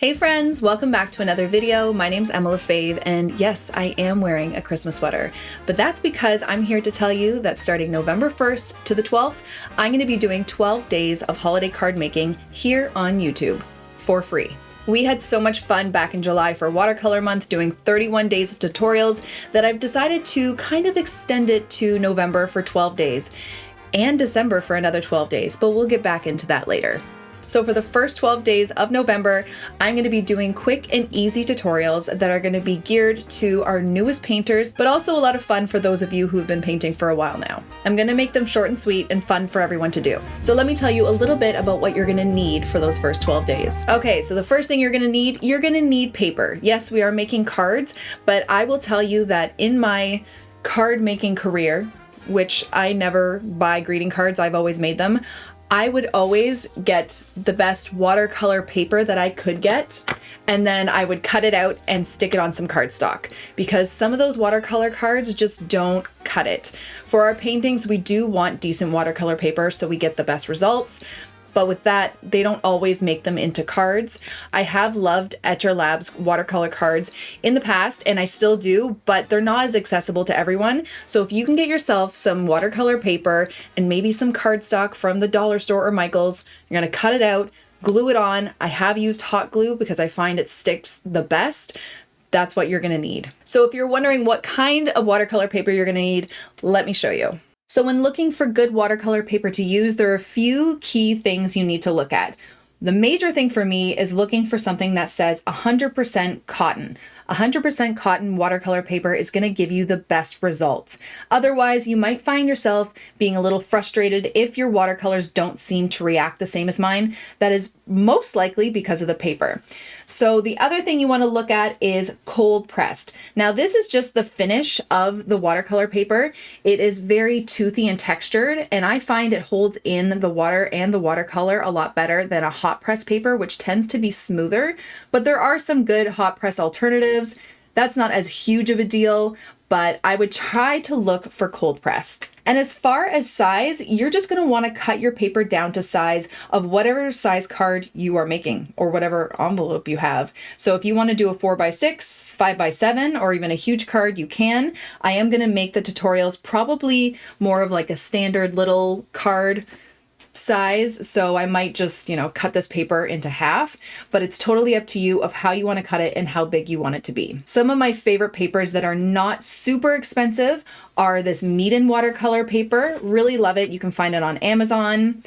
Hey friends, welcome back to another video. My name's Lefebvre, and yes, I am wearing a Christmas sweater, but that's because I'm here to tell you that starting November 1st to the 12th, I'm going to be doing 12 days of holiday card making here on YouTube for free. We had so much fun back in July for Watercolor Month doing 31 days of tutorials that I've decided to kind of extend it to November for 12 days and December for another 12 days, but we'll get back into that later. So for the first 12 days of November, I'm going to be doing quick and easy tutorials that are going to be geared to our newest painters, but also a lot of fun for those of you who have been painting for a while now. I'm going to make them short and sweet and fun for everyone to do. So let me tell you a little bit about what you're going to need for those first 12 days. Okay, so the first thing you're going to need paper. Yes, we are making cards, but I will tell you that in my card making career, which I never buy greeting cards, I've always made them, I would always get the best watercolor paper that I could get, and then I would cut it out and stick it on some cardstock because some of those watercolor cards just don't cut it. For our paintings, we do want decent watercolor paper so we get the best results. But with that, they don't always make them into cards. I have loved Etcher Lab's watercolor cards in the past, and I still do, but they're not as accessible to everyone. So if you can get yourself some watercolor paper and maybe some cardstock from the dollar store or Michael's, you're gonna cut it out, glue it on. I have used hot glue because I find it sticks the best. That's what you're gonna need. So if you're wondering what kind of watercolor paper you're gonna need, let me show you. So when looking for good watercolor paper to use, there are a few key things you need to look at. The major thing for me is looking for something that says 100% cotton. 100% cotton watercolor paper is going to give you the best results. Otherwise, you might find yourself being a little frustrated if your watercolors don't seem to react the same as mine. That is most likely because of the paper. So the other thing you want to look at is cold pressed. Now this is just the finish of the watercolor paper. It is very toothy and textured, and I find it holds in the water and the watercolor a lot better than a hot press paper, which tends to be smoother. But there are some good hot press alternatives. That's not as huge of a deal, but I would try to look for cold pressed. And as far as size, you're just going to want to cut your paper down to size of whatever size card you are making or whatever envelope you have. So if you want to do a 4x6, 5x7, or even a huge card, you can. I am going to make the tutorials probably more of like a standard little card size, so I might just, cut this paper into half, but it's totally up to you of how you want to cut it and how big you want it to be. Some of my favorite papers that are not super expensive are this Meeden watercolor paper. Really love it. You can find it on Amazon.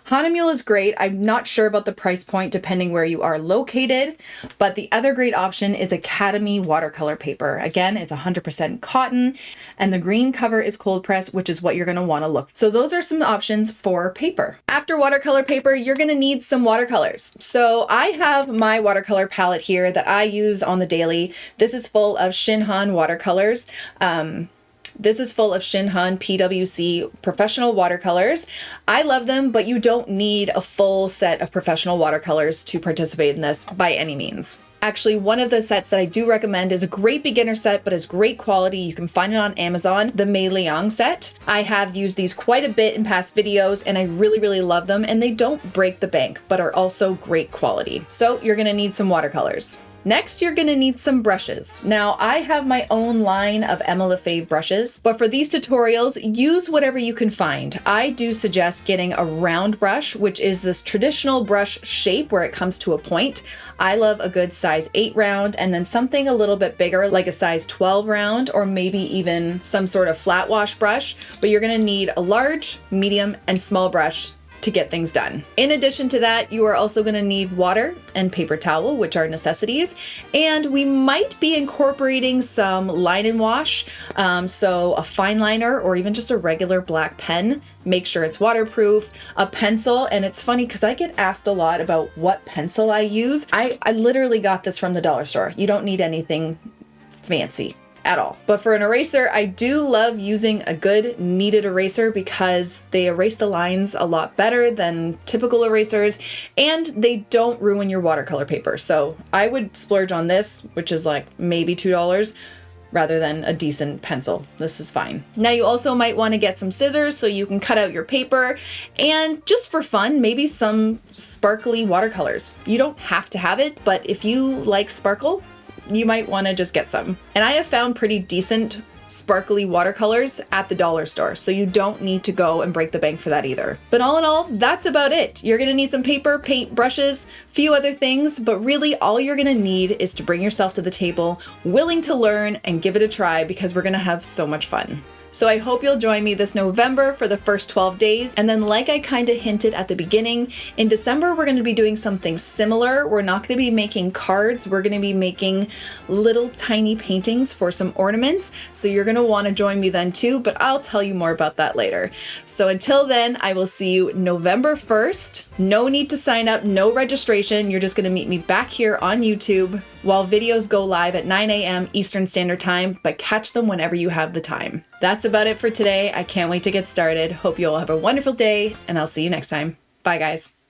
Hahnemühle is great. I'm not sure about the price point depending where you are located, but the other great option is Academy watercolor paper. Again, it's 100% cotton, and the green cover is cold press, which is what you're going to want to look. So those are some options for paper. After watercolor paper, you're going to need some watercolors. So I have my watercolor palette here that I use on the daily. This is full of Shinhan watercolors. This is full of Shinhan PWC professional watercolors. I love them, but you don't need a full set of professional watercolors to participate in this by any means. Actually, one of the sets that I do recommend is a great beginner set, but is great quality. You can find it on Amazon, the Mei Liang set. I have used these quite a bit in past videos, and I really, really love them, and they don't break the bank, but are also great quality. So you're gonna need some watercolors. Next, you're going to need some brushes. Now, I have my own line of Lefebvre brushes, but for these tutorials, use whatever you can find. I do suggest getting a round brush, which is this traditional brush shape where it comes to a point. I love a good size 8 round, and then something a little bit bigger, like a size 12 round, or maybe even some sort of flat wash brush, but you're going to need a large, medium, and small brush to get things done. In addition to that, you are also going to need water and paper towel, which are necessities, and we might be incorporating some line and wash, so a fine liner or even just a regular black pen. Make sure it's waterproof, a pencil, and it's funny because I get asked a lot about what pencil I use. I literally got this from the dollar store. You don't need anything fancy at all. But for an eraser, I do love using a good kneaded eraser because they erase the lines a lot better than typical erasers, and they don't ruin your watercolor paper. So I would splurge on this, which is like maybe $2, rather than a decent pencil. This is fine. Now you also might want to get some scissors so you can cut out your paper, and just for fun, maybe some sparkly watercolors. You don't have to have it, but if you like sparkle, you might want to just get some. And I have found pretty decent sparkly watercolors at the dollar store, so you don't need to go and break the bank for that either. But all in all, that's about it. You're gonna need some paper, paint, brushes, few other things, but really all you're gonna need is to bring yourself to the table, willing to learn and give it a try, because we're gonna have so much fun. So I hope you'll join me this November for the first 12 days. And then, like I kind of hinted at the beginning, in December, we're going to be doing something similar. We're not going to be making cards. We're going to be making little tiny paintings for some ornaments. So you're going to want to join me then too, but I'll tell you more about that later. So until then, I will see you November 1st. No need to sign up, no registration. You're just going to meet me back here on YouTube while videos go live at 9 a.m. Eastern Standard Time, but catch them whenever you have the time. That's about it for today. I can't wait to get started. Hope you all have a wonderful day, and I'll see you next time. Bye, guys.